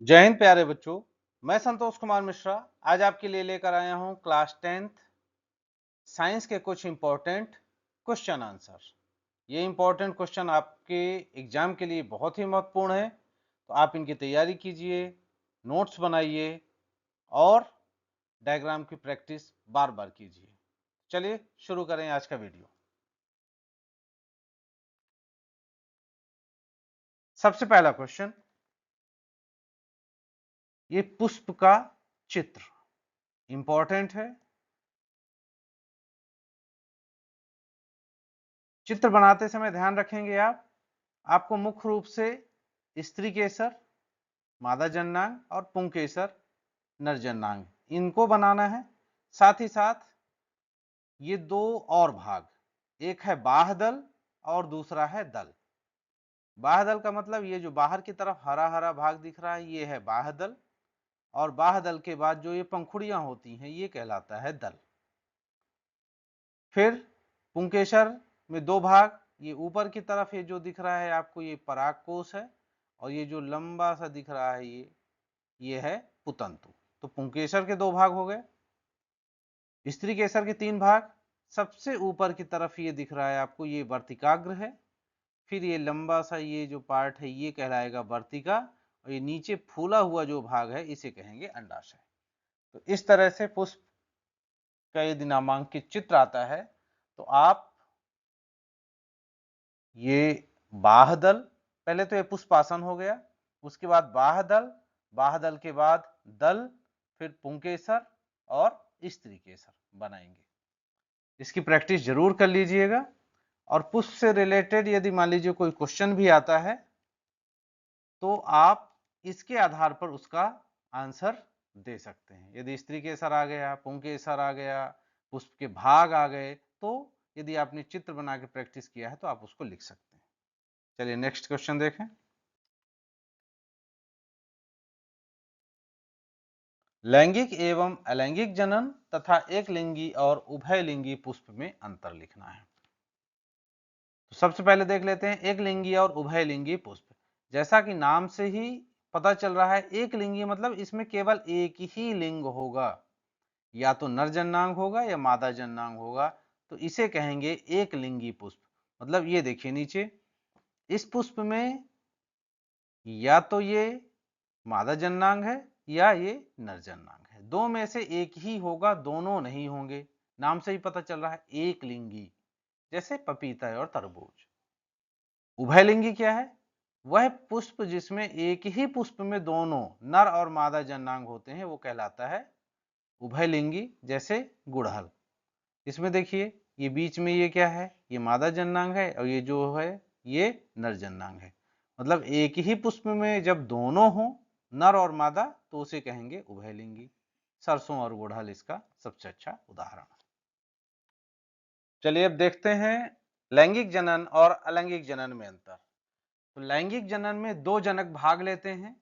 जय हिंद प्यारे बच्चों। मैं संतोष कुमार मिश्रा आज आपके लिए लेकर आया हूं क्लास 10th साइंस के कुछ इंपॉर्टेंट क्वेश्चन आंसर। ये इंपॉर्टेंट क्वेश्चन आपके एग्जाम के लिए बहुत ही महत्वपूर्ण है, तो आप इनकी तैयारी कीजिए, नोट्स बनाइए और डायग्राम की प्रैक्टिस बार बार कीजिए। चलिए शुरू करें आज का वीडियो। सबसे पहला क्वेश्चन, ये पुष्प का चित्र इंपॉर्टेंट है। चित्र बनाते समय ध्यान रखेंगे आपको मुख्य रूप से स्त्री केसर, मादा जननांग और पुंकेसर नर जननांग इनको बनाना है। साथ ही साथ ये दो और भाग, एक है बाह्यदल और दूसरा है दल। बाह्यदल का मतलब ये जो बाहर की तरफ हरा हरा भाग दिख रहा है ये है बाह्यदल, और बाह्यदल के बाद जो ये पंखुड़ियां होती हैं ये कहलाता है दल। फिर पुंकेसर में दो भाग, ये ऊपर की तरफ ये जो दिख रहा है आपको ये परागकोश है, और ये जो लंबा सा दिख रहा है ये है पुतंतु। तो पुंकेसर के दो भाग हो गए। स्त्री केसर के तीन भाग, सबसे ऊपर की तरफ ये दिख रहा है आपको ये वर्तिकाग्र है, फिर ये लंबा सा ये जो पार्ट है ये कहलाएगा वर्तिका, और ये नीचे फूला हुआ जो भाग है इसे कहेंगे अंडाशय। तो इस तरह से पुष्प का यदि नामांकित चित्र आता है तो आप ये बाह्यदल, पहले तो ये पुष्पासन हो गया, उसके बाद बाह्यदल, बाह्यदल के बाद दल, फिर पुंकेसर और स्त्री केसर बनाएंगे। इसकी प्रैक्टिस जरूर कर लीजिएगा। और पुष्प से रिलेटेड यदि मान लीजिए कोई क्वेश्चन भी आता है तो आप इसके आधार पर उसका आंसर दे सकते हैं। यदि स्त्री केसर आ गया, पुंकेसर आ गया, पुष्प के भाग आ गए, तो यदि आपने चित्र बना के प्रैक्टिस किया है तो आप उसको लिख सकते हैं। चलिए नेक्स्ट क्वेश्चन देखें। लैंगिक एवं अलैंगिक जनन तथा एक लिंगी और उभयलिंगी पुष्प में अंतर लिखना है। तो सबसे पहले देख लेते हैं एक लिंगी और उभयलिंगी पुष्प। जैसा कि नाम से ही पता चल रहा है, एक लिंगी मतलब इसमें केवल एक ही लिंग होगा, या तो नर जननांग होगा या मादा जननांग होगा, तो इसे कहेंगे एक लिंगी पुष्प। मतलब ये देखिए नीचे, इस पुष्प में या तो ये मादा जननांग है या ये नर जननांग है, दो में से एक ही होगा, दोनों नहीं होंगे। नाम से ही पता चल रहा है एक लिंगी, जैसे पपीता और तरबूज। उभयलिंगी क्या है? वह पुष्प जिसमें एक ही पुष्प में दोनों नर और मादा जननांग होते हैं वो कहलाता है उभयलिंगी, जैसे गुड़हल। इसमें देखिए ये बीच में ये क्या है, ये मादा जननांग है, और ये जो है ये नर जननांग है। मतलब एक ही पुष्प में जब दोनों हो, नर और मादा, तो उसे कहेंगे उभयलिंगी। सरसों और गुड़हल इसका सबसे अच्छा उदाहरण है। चलिए अब देखते हैं लैंगिक जनन और अलैंगिक जनन में अंतर। तो लैंगिक जनन में दो जनक भाग लेते हैं,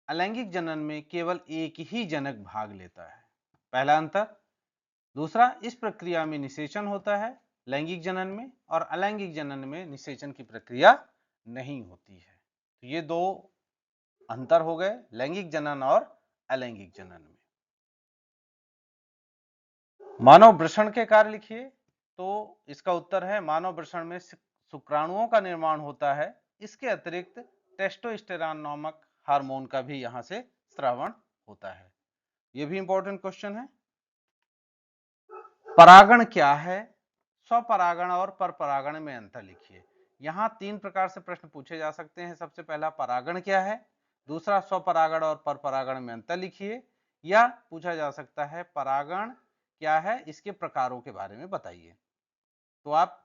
अलैंगिक जनन में केवल एक ही जनक भाग लेता है। पहला अंतर। दूसरा, इस प्रक्रिया में निषेचन होता है लैंगिक जनन में, और अलैंगिक जनन में निषेचन की प्रक्रिया नहीं होती है। तो ये दो अंतर हो गए लैंगिक जनन और अलैंगिक जनन में। मानव वृषण के कार्य लिखिए। तो इसका उत्तर है मानव वृषण में शुक्राणुओं का निर्माण होता है, इसके अतिरिक्त टेस्टोस्टेरॉन नामक हार्मोन का भी यहां से स्रावण होता है। यह भी इंपॉर्टेंट क्वेश्चन है। परागण क्या है? स्वपरागण और परपरागण में अंतर लिखिए। यहां तीन प्रकार से प्रश्न पूछे जा सकते हैं। सबसे पहला परागण क्या है, दूसरा स्वपरागण और परपरागण में अंतर लिखिए, या पूछा जा सकता है परागण क्या है, इसके प्रकारों के बारे में बताइए। तो आप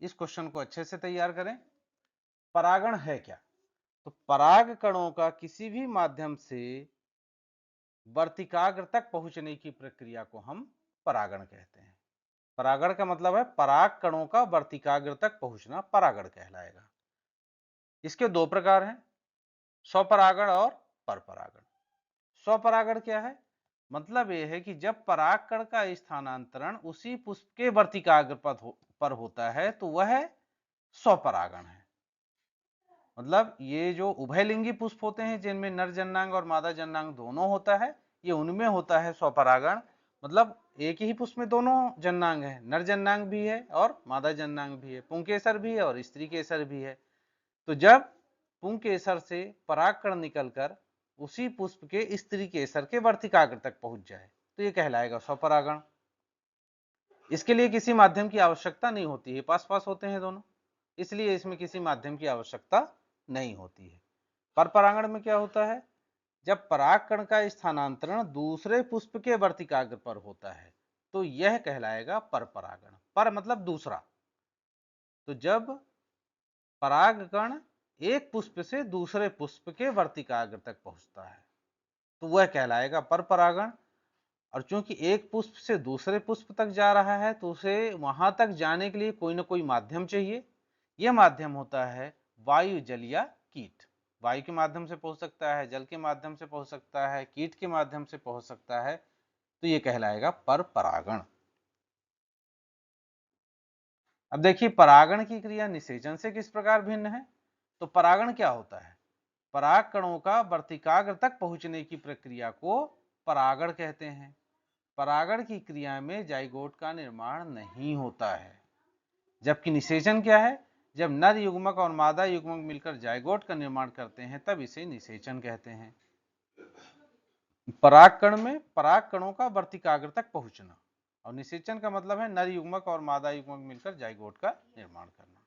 इस क्वेश्चन को अच्छे से तैयार करें। परागण है क्या? तो पराग कणों का किसी भी माध्यम से वर्तिकाग्र तक पहुंचने की प्रक्रिया को हम परागण कहते हैं। परागण का मतलब है पराग कणों का वर्तिकाग्र तक पहुंचना, परागण कहलाएगा। इसके दो प्रकार हैं, स्वपरागण और परपरागण। स्वपरागण क्या है? मतलब यह है कि जब परागकण का स्थानांतरण उसी पुष्प के वर्तिकाग्र पर होता है तो वह स्वपरागण है। मतलब ये जो उभयलिंगी पुष्प होते हैं जिनमें नर जननांग और मादा जननांग दोनों होता है, ये उनमें होता है स्वपरागण। मतलब एक ही पुष्प में दोनों जननांग है, नर जननांग भी है और मादा जननांग भी है, पुंकेसर भी है और स्त्री केसर भी है। तो जब पुंकेसर से परागकण निकलकर उसी पुष्प के स्त्री केसर के वर्तिकाग्र तक पहुंच जाए तो ये कहलाएगा स्वपरागण। इसके लिए किसी माध्यम की आवश्यकता नहीं होती है, पास पास होते हैं दोनों, इसलिए इसमें किसी माध्यम की आवश्यकता नहीं होती है। परपरागण में क्या होता है, जब परागकण का स्थानांतरण दूसरे पुष्प के वर्तिकाग्र पर होता है तो यह कहलाएगा परपरागण। पर मतलब दूसरा, तो जब परागकण एक पुष्प से दूसरे पुष्प के वर्तिकाग्र तक पहुंचता है तो वह कहलाएगा परपरागण। और चूंकि एक पुष्प से दूसरे पुष्प तक जा रहा है तो उसे वहां तक जाने के लिए कोई ना कोई माध्यम चाहिए। यह माध्यम होता है वायु, जल या कीट। वायु के माध्यम से पहुंच सकता है, जल के माध्यम से पहुंच सकता है, कीट के माध्यम से पहुंच सकता है, तो यह कहलाएगा परपरागण। अब देखिए परागण की क्रिया निषेचन से किस प्रकार भिन्न है। तो परागण क्या होता है, पराग कणों का वर्तिकाग्र तक पहुंचने की प्रक्रिया को परागण कहते हैं। परागण की क्रिया में जाइगोट का निर्माण नहीं होता है, जबकि निषेचन क्या है, जब नर युग्मक और मादा युग्मक मिलकर जाइगोट का निर्माण करते हैं तब इसे निषेचन कहते हैं। परागकण में पराग कणों का वर्तिकाग्र तक पहुंचना, और निषेचन का मतलब है नर युग्मक और मादा युग्मक मिलकर जाइगोट का निर्माण करना।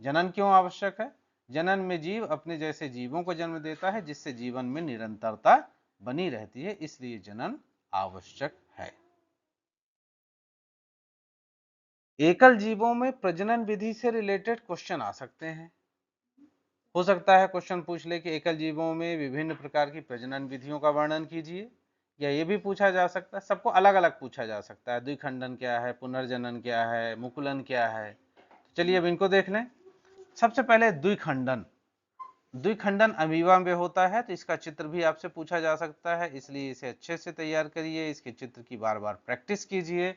जनन क्यों आवश्यक है, जनन में जीव अपने जैसे जीवों को जन्म देता है जिससे जीवन में निरंतरता बनी रहती है, इसलिए जनन आवश्यक है। एकल जीवों में प्रजनन विधि से रिलेटेड क्वेश्चन आ सकते हैं। हो सकता है क्वेश्चन पूछ ले कि एकल जीवों में विभिन्न प्रकार की प्रजनन विधियों का वर्णन कीजिए, या ये भी पूछा जा सकता है, सबको अलग अलग पूछा जा सकता है, द्विखंडन क्या है, पुनर्जनन क्या है, मुकुलन क्या है। तो चलिए अब इनको देख लें। सबसे पहले द्विखंडन। द्विखंडन अमीबा में होता है, तो इसका चित्र भी आपसे पूछा जा सकता है, इसलिए इसे अच्छे से तैयार करिए, इसके चित्र की बार बार प्रैक्टिस कीजिए।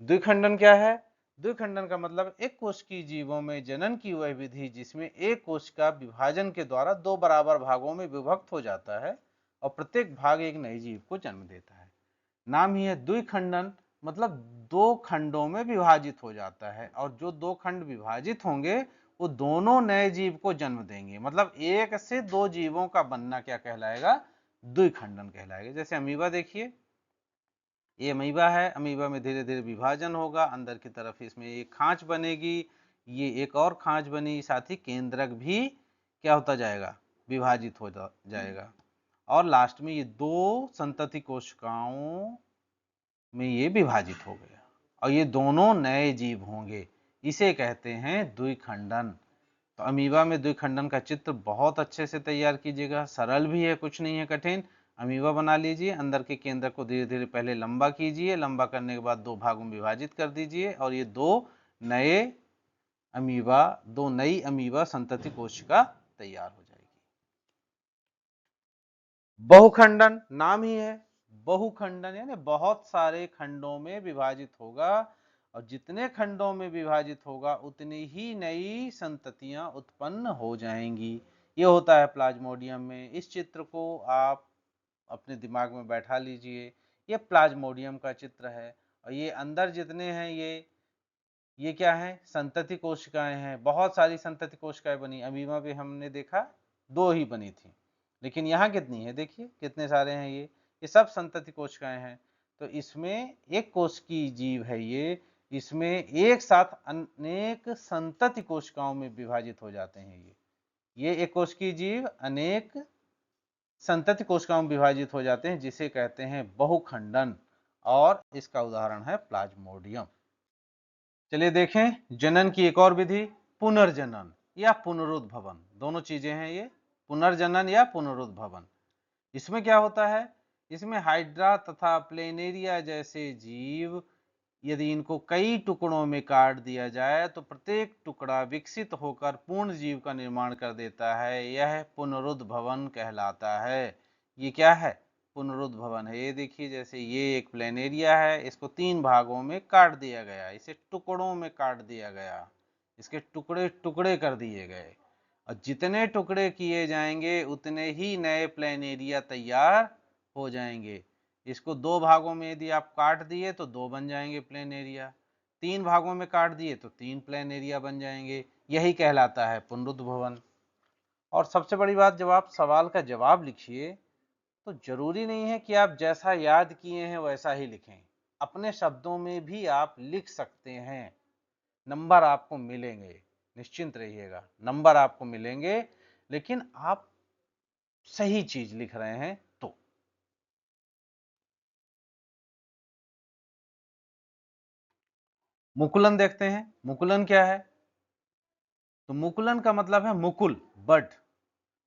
द्विखंडन क्या है, द्विखंडन का मतलब एक कोश की जीवों में जनन की वह विधि जिसमें एक कोश का विभाजन के द्वारा दो बराबर भागों में विभक्त हो जाता है और प्रत्येक भाग एक नए जीव को जन्म देता है। नाम ही है द्विखंडन, मतलब दो खंडों में विभाजित हो जाता है, और जो दो खंड विभाजित होंगे वो दोनों नए जीव को जन्म देंगे। मतलब एक से दो जीवों का बनना क्या कहलाएगा, द्विखंडन कहलाएगा। जैसे अमीबा देखिए, ये अमीबा है, अमीबा में धीरे धीरे विभाजन होगा, अंदर की तरफ इसमें एक खांच बनेगी, ये एक और खांच बनी, साथ ही केंद्रक भी क्या होता जाएगा, विभाजित हो जाएगा, और लास्ट में ये दो संतति कोशिकाओं में ये विभाजित हो गया और ये दोनों नए जीव होंगे, इसे कहते हैं द्विखंडन। तो अमीबा में द्विखंडन का चित्र बहुत अच्छे से तैयार कीजिएगा, सरल भी है, कुछ नहीं है कठिन। अमीबा बना लीजिए, अंदर के केंद्र को धीरे धीरे पहले लंबा कीजिए, लंबा करने के बाद दो भागों में विभाजित कर दीजिए और ये नए दो नई अमीबा संतति कोशिका तैयार हो जाएगी। बहुखंडन, नाम ही है बहुखंडन, यानी बहुत सारे खंडों में विभाजित होगा, और जितने खंडों में विभाजित होगा उतनी ही नई संततियां उत्पन्न हो जाएंगी। ये होता है प्लाज्मोडियम में। इस चित्र को आप अपने दिमाग में बैठा लीजिए, ये प्लाज्मोडियम का चित्र है, और ये अंदर जितने हैं ये क्या है, संतति कोशिकाएं हैं। बहुत सारी संतति कोशिकाएं बनी, अमीबा में हमने देखा दो ही बनी थी, लेकिन यहाँ कितनी है, देखिए कितने सारे हैं, ये सब संतति कोशिकाएं हैं। तो इसमें एक कोश की जीव है इसमें एक साथ अनेक संतति कोशिकाओं में विभाजित हो जाते हैं। ये एक कोश की जीव अनेक संतति कोशिकाओं में विभाजित हो जाते हैं, जिसे कहते हैं बहुखंडन, और इसका उदाहरण है प्लाज्मोडियम। चलिए देखें जनन की एक और विधि, पुनर्जनन या पुनरुद्भवन, दोनों चीजें हैं ये, पुनर्जनन या पुनरुद्भवन। इसमें क्या होता है, इसमें हाइड्रा तथा प्लेनेरिया जैसे जीव यदि इनको कई टुकड़ों में काट दिया जाए तो प्रत्येक टुकड़ा विकसित होकर पूर्ण जीव का निर्माण कर देता है, यह पुनरुद्भवन कहलाता है। ये क्या है, पुनरुद्भवन है। ये देखिए, जैसे ये एक प्लेनेरिया है, इसको तीन भागों में काट दिया गया, इसे टुकड़ों में काट दिया गया, इसके टुकड़े टुकड़े कर दिए गए, और जितने टुकड़े किए जाएंगे उतने ही नए प्लेन एरिया तैयार हो जाएंगे। इसको दो भागों में यदि आप काट दिए तो दो बन जाएंगे प्लेन एरिया, तीन भागों में काट दिए तो तीन प्लेन एरिया बन जाएंगे। यही कहलाता है पुनरुद्भवन। और सबसे बड़ी बात, जब आप सवाल का जवाब लिखिए तो जरूरी नहीं है कि आप जैसा याद किए हैं वैसा ही लिखें, अपने शब्दों में भी आप लिख सकते हैं। नंबर आपको मिलेंगे, निश्चिंत रहिएगा, नंबर आपको मिलेंगे, लेकिन आप सही चीज लिख रहे हैं तो। मुकुलन देखते हैं। मुकुलन क्या है? तो मुकुलन का मतलब है मुकुल, बड।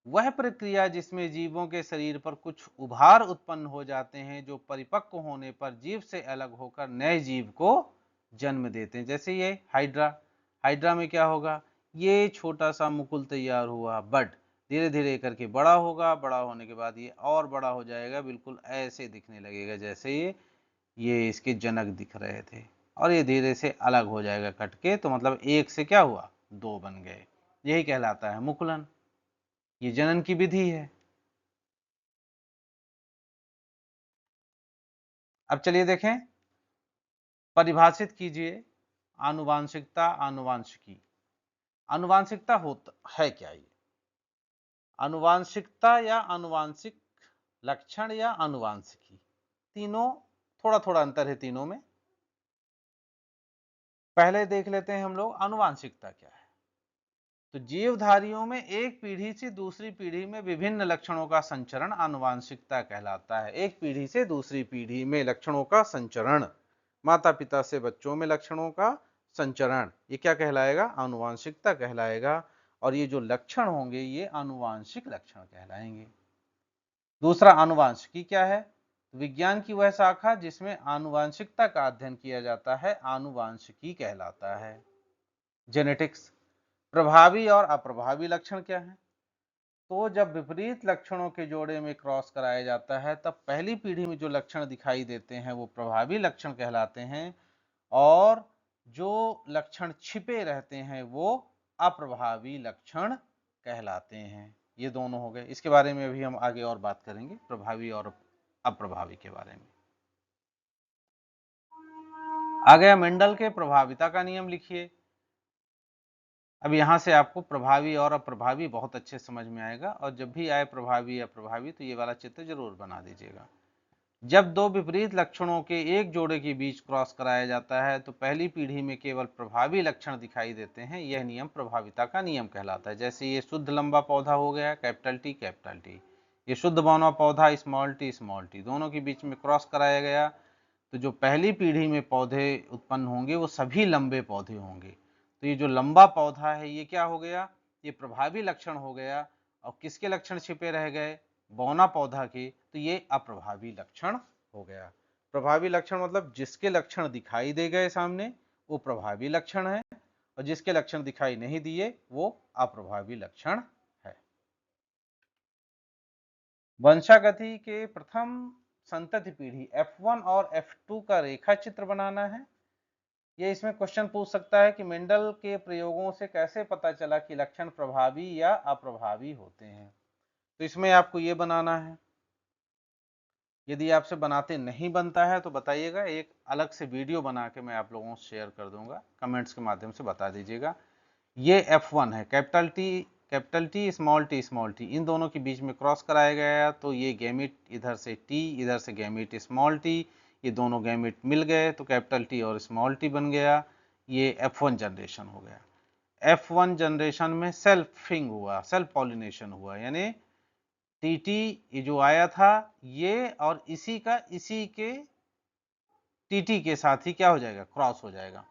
वह प्रक्रिया जिसमें जीवों के शरीर पर कुछ उभार उत्पन्न हो जाते हैं जो परिपक्व होने पर जीव से अलग होकर नए जीव को जन्म देते हैं। जैसे ये हाइड्रा, हाइड्रा में क्या होगा, ये छोटा सा मुकुल तैयार हुआ, बड, धीरे धीरे करके बड़ा होगा, बड़ा होने के बाद ये और बड़ा हो जाएगा, बिल्कुल ऐसे दिखने लगेगा जैसे ये इसके जनक दिख रहे थे, और ये धीरे से अलग हो जाएगा कट के, तो मतलब एक से क्या हुआ, दो बन गए। यही कहलाता है मुकुलन, ये जनन की विधि है। अब चलिए देखें, परिभाषित कीजिए आनुवांशिकता, आनुवांशिकी। आनुवांशिकता होता है क्या? ये आनुवांशिकता या आनुवांशिक लक्षण या आनुवांशिकी, तीनों थोड़ा थोड़ा अंतर है तीनों में। पहले देख लेते हैं हम लोग आनुवांशिकता क्या है। तो जीवधारियों में एक पीढ़ी से दूसरी पीढ़ी में विभिन्न लक्षणों का संचरण आनुवांशिकता कहलाता है। एक पीढ़ी से दूसरी पीढ़ी में लक्षणों का संचरण, माता पिता से बच्चों में लक्षणों का संचरण, ये क्या कहलाएगा, आनुवांशिकता कहलाएगा। और ये जो लक्षण होंगे ये आनुवांशिक लक्षण कहलाएंगे। दूसरा आनुवांशिकी क्या है? विज्ञान की वह शाखा जिसमें आनुवांशिकता का अध्ययन किया जाता है आनुवांशिकी कहलाता है। जेनेटिक्स। प्रभावी और अप्रभावी लक्षण क्या है? तो जब विपरीत लक्षणों के जोड़े में क्रॉस कराया जाता है तब पहली पीढ़ी में जो लक्षण दिखाई देते हैं वो प्रभावी लक्षण कहलाते हैं, और जो लक्षण छिपे रहते हैं वो अप्रभावी लक्षण कहलाते हैं। ये दोनों हो गए। इसके बारे में भी हम आगे और बात करेंगे, प्रभावी और अप्रभावी के बारे में। आ गया मेंडल के प्रभाविता का नियम, लिखिए। अब यहां से आपको प्रभावी और अप्रभावी बहुत अच्छे समझ में आएगा, और जब भी आए प्रभावी अप्रभावी तो ये वाला चित्र जरूर बना दीजिएगा। जब दो विपरीत लक्षणों के एक जोड़े के बीच क्रॉस कराया जाता है तो पहली पीढ़ी में केवल प्रभावी लक्षण दिखाई देते हैं। यह नियम प्रभाविता का नियम कहलाता है। जैसे ये शुद्ध लंबा पौधा हो गया, कैपिटल टी कैपिटल टी, ये शुद्ध बौना पौधा स्मॉल टी, दोनों के बीच में क्रॉस कराया गया तो जो पहली पीढ़ी में पौधे उत्पन्न होंगे वो सभी लंबे पौधे होंगे। तो ये जो लंबा पौधा है ये क्या हो गया, ये प्रभावी लक्षण हो गया। और किसके लक्षण छिपे रह गए, बौना पौधा के, तो ये अप्रभावी लक्षण हो गया। प्रभावी लक्षण मतलब जिसके लक्षण दिखाई दे गए सामने वो प्रभावी लक्षण है, और जिसके लक्षण दिखाई नहीं दिए वो अप्रभावी लक्षण है। वंशागति के प्रथम संतति पीढ़ी F1 और F2 का रेखा चित्र बनाना है। ये इसमें क्वेश्चन पूछ सकता है कि मेंडल के प्रयोगों से कैसे पता चला कि लक्षण प्रभावी या अप्रभावी होते हैं। तो इसमें आपको ये बनाना है। यदि आपसे बनाते नहीं बनता है तो बताइएगा, एक अलग से वीडियो बना के मैं आप लोगों से शेयर कर दूंगा, कमेंट्स के माध्यम से बता दीजिएगा। ये F1 है, कैपिटल टी स्मॉल टी, इन दोनों के बीच में क्रॉस कराया गया तो ये गैमेट इधर से टी, इधर से गैमेट स्मॉल टी, ये दोनों गैमेट मिल गए तो कैपिटल टी और स्मॉल टी बन गया। ये F1 जनरेशन हो गया। F1 जनरेशन में सेल्फिंग हुआ, सेल्फ पॉलिनेशन हुआ, यानी टीटी ये जो आया था ये और इसी का इसी के टीटी के साथ ही क्या हो जाएगा, क्रॉस हो जाएगा।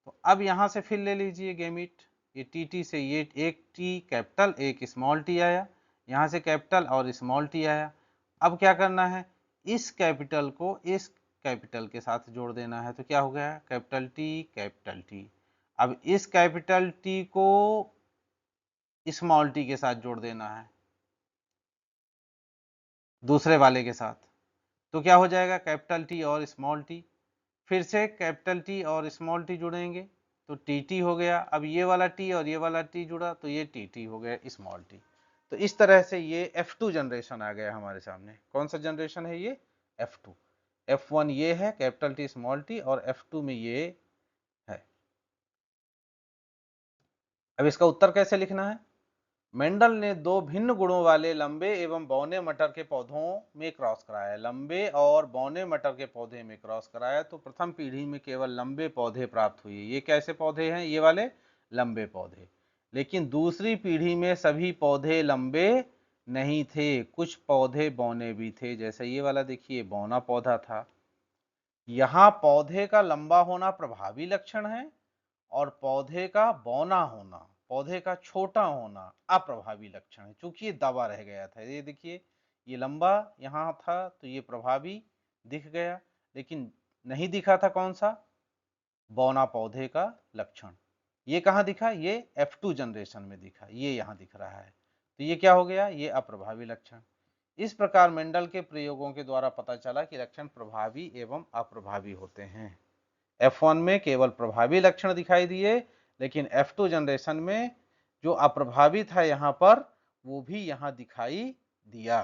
तो अब यहां से फिर ले लीजिए गैमेट, ये टी से ये एक टी कैपिटल एक स्मॉल टी आया, यहां से कैपिटल और स्मॉल टी आया। अब क्या करना है, इस कैपिटल को इस कैपिटल के साथ जोड़ देना है, तो क्या हो गया, कैपिटल टी। अब इस कैपिटल टी को स्मॉल टी के साथ जोड़ देना है, दूसरे वाले के साथ, तो क्या हो जाएगा, कैपिटल टी और स्मॉल टी। फिर से कैपिटल टी और स्मॉल टी जुड़ेंगे तो टी हो गया। अब ये वाला टी और ये वाला टी जुड़ा तो ये टी हो गया स्मॉल टी। तो इस तरह से ये F2 जनरेशन आ गया हमारे सामने। कौन सा जनरेशन है ये? F2। F1 ये है कैपिटल टी स्मॉल टी, और F2 में ये है। अब इसका उत्तर कैसे लिखना है? मेंडल ने दो भिन्न गुणों वाले लंबे एवं बौने मटर के पौधों में क्रॉस कराया। लंबे और बौने मटर के पौधे में क्रॉस कराया तो प्रथम पीढ़ी में केवल लंबे पौधे प्राप्त हुए। ये कैसे पौधे हैं? ये वाले लंबे पौधे। लेकिन दूसरी पीढ़ी में सभी पौधे लंबे नहीं थे, कुछ पौधे बौने भी थे। जैसे ये वाला देखिए बौना पौधा था। यहाँ पौधे का लंबा होना प्रभावी लक्षण है और पौधे का बौना होना, पौधे का छोटा होना अप्रभावी लक्षण है। चूंकि ये दबा रह गया था, ये देखिए ये लंबा यहाँ था तो ये प्रभावी दिख गया, लेकिन नहीं दिखा था कौन सा? बौना पौधे का लक्षण। ये कहाँ दिखा? ये F2 जनरेशन में दिखा, ये यहाँ दिख रहा है। तो ये क्या हो गया? ये अप्रभावी लक्षण। इस प्रकार मेंडल के प्रयोगों के द्वारा पता चला कि लक्षण प्रभावी एवं अप्रभावी होते हैं। F1 में केवल प्रभावी लक्षण दिखाई दिए, लेकिन F2 जनरेशन में जो अप्रभावी था यहाँ पर वो भी यहाँ दिखाई दिया।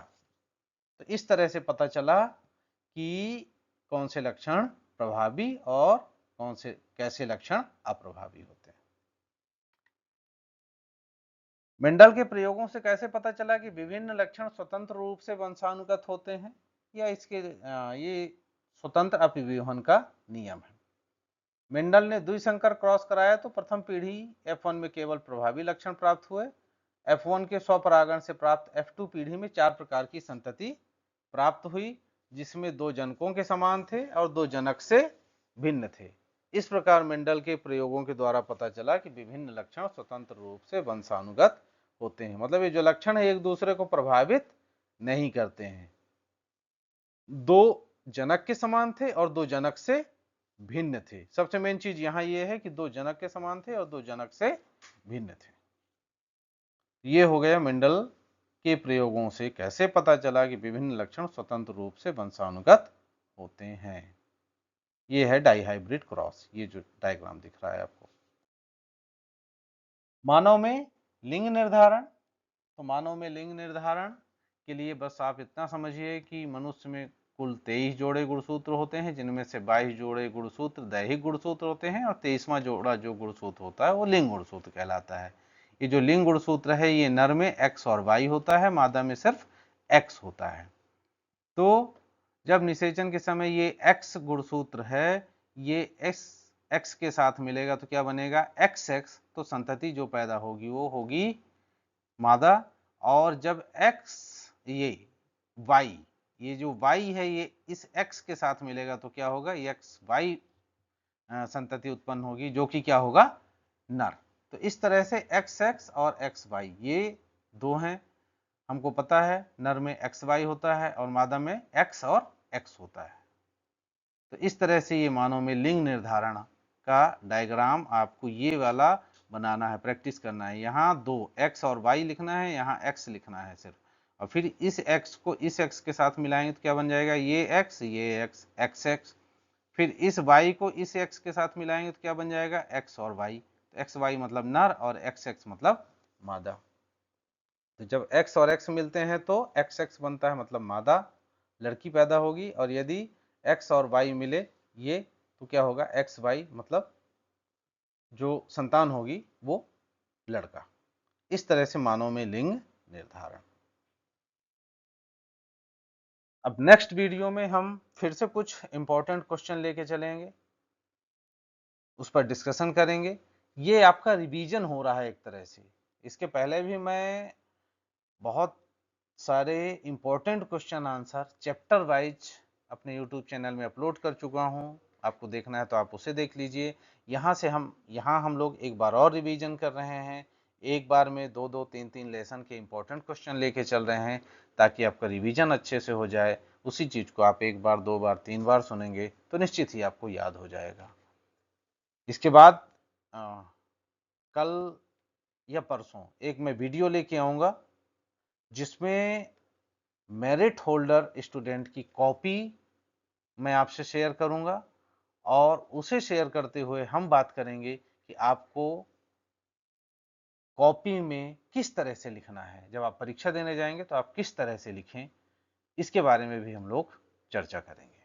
तो इस तरह से पता चला कि कौन से लक्षण प्रभावी और कौन से कैसे लक्षण अप्रभावी होते हैं। मेंडल के प्रयोगों से कैसे पता चला कि विभिन्न लक्षण स्वतंत्र रूप से वंशानुगत होते हैं, या इसके ये स्वतंत्र अपव्यूहन का नियम है। मेंडल ने द्विसंकर क्रॉस कराया तो प्रथम पीढ़ी F1 में केवल प्रभावी लक्षण प्राप्त हुए। F1 के स्वपरागण से प्राप्त F2 पीढ़ी में 4 प्रकार की संतति प्राप्त हुई, जिसमें 2 जनकों के समान थे और 2 जनक से भिन्न थे। इस प्रकार मेंडल के प्रयोगों के द्वारा पता चला कि विभिन्न लक्षण स्वतंत्र रूप से वंशानुगत होते हैं। मतलब ये जो लक्षण है एक दूसरे को प्रभावित नहीं करते हैं। 2 जनक के समान थे और 2 जनक से भिन्न थे। सबसे मेन चीज यहां ये है कि 2 जनक के समान थे और 2 जनक से भिन्न थे। ये हो गया मेंडल के प्रयोगों से कैसे पता चला कि विभिन्न लक्षण स्वतंत्र रूप से वंशानुगत होते हैं। ये है डाइहाइब्रिड क्रॉस, ये जो डायग्राम दिख रहा है आपको। मानव में लिंग निर्धारण। तो मानव में लिंग निर्धारण के लिए बस आप इतना समझिए कि मनुष्य में कुल 23 जोड़े गुणसूत्र होते हैं, जिनमें से 22 जोड़े गुणसूत्र दैहिक गुणसूत्र होते हैं और 23वां जोड़ा जो गुणसूत्र होता है वो लिंग गुणसूत्र कहलाता है। ये जो लिंग गुणसूत्र है ये नर में X और Y होता है, मादा में सिर्फ X होता है। तो जब निषेचन के समय ये X गुणसूत्र है ये X के साथ मिलेगा तो क्या बनेगा? XX। तो संतति जो पैदा होगी वो होगी मादा। और जब X ये Y, ये जो Y है ये इस X के साथ मिलेगा तो क्या होगा? XY संतति उत्पन्न होगी, जो कि क्या होगा? नर। तो इस तरह से XX और XY ये दो हैं। हमको पता है नर में XY होता है और मादा में X और X होता है। तो इस तरह से ये मानव में लिंग निर्धारण का डायग्राम आपको ये वाला बनाना है, प्रैक्टिस करना है। यहाँ 2 X और Y लिखना है, यहाँ X लिखना है सिर्फ, और फिर इस X को इस X के साथ मिलाएंगे तो क्या बन जाएगा? ये X ये X XX। फिर इस Y को इस X के साथ मिलाएंगे तो क्या बन जाएगा? X और Y। तो XY मतलब नर और XX मतलब मादा। तो जब X और X मिलते हैं तो XX बनता है, मतलब मादा लड़की पैदा होगी, और यदि X और Y मिले ये तो क्या होगा? XY मतलब जो संतान होगी वो लड़का। इस तरह से मानव में लिंग निर्धारण। अब नेक्स्ट वीडियो में हम फिर से कुछ इंपॉर्टेंट क्वेश्चन लेके चलेंगे, उस पर डिस्कशन करेंगे। ये आपका रिवीजन हो रहा है एक तरह से। इसके पहले भी मैं बहुत सारे important question answer chapter wise अपने यूट्यूब चैनल में अपलोड कर चुका हूं। आपको देखना है तो आप उसे देख लीजिए। यहाँ हम लोग एक बार और रिवीजन कर रहे हैं। एक बार में 2-2, 3-3 लेसन के इंपॉर्टेंट क्वेश्चन लेके चल रहे हैं, ताकि आपका रिवीजन अच्छे से हो जाए। उसी चीज को आप 1 बार 2 बार 3 बार सुनेंगे तो निश्चित ही आपको याद हो जाएगा। इसके बाद कल या परसों एक मैं वीडियो लेके आऊंगा जिसमें मेरिट होल्डर स्टूडेंट की कॉपी मैं आपसे शेयर करूंगा, और उसे शेयर करते हुए हम बात करेंगे कि आपको कॉपी में किस तरह से लिखना है। जब आप परीक्षा देने जाएंगे तो आप किस तरह से लिखें, इसके बारे में भी हम लोग चर्चा करेंगे।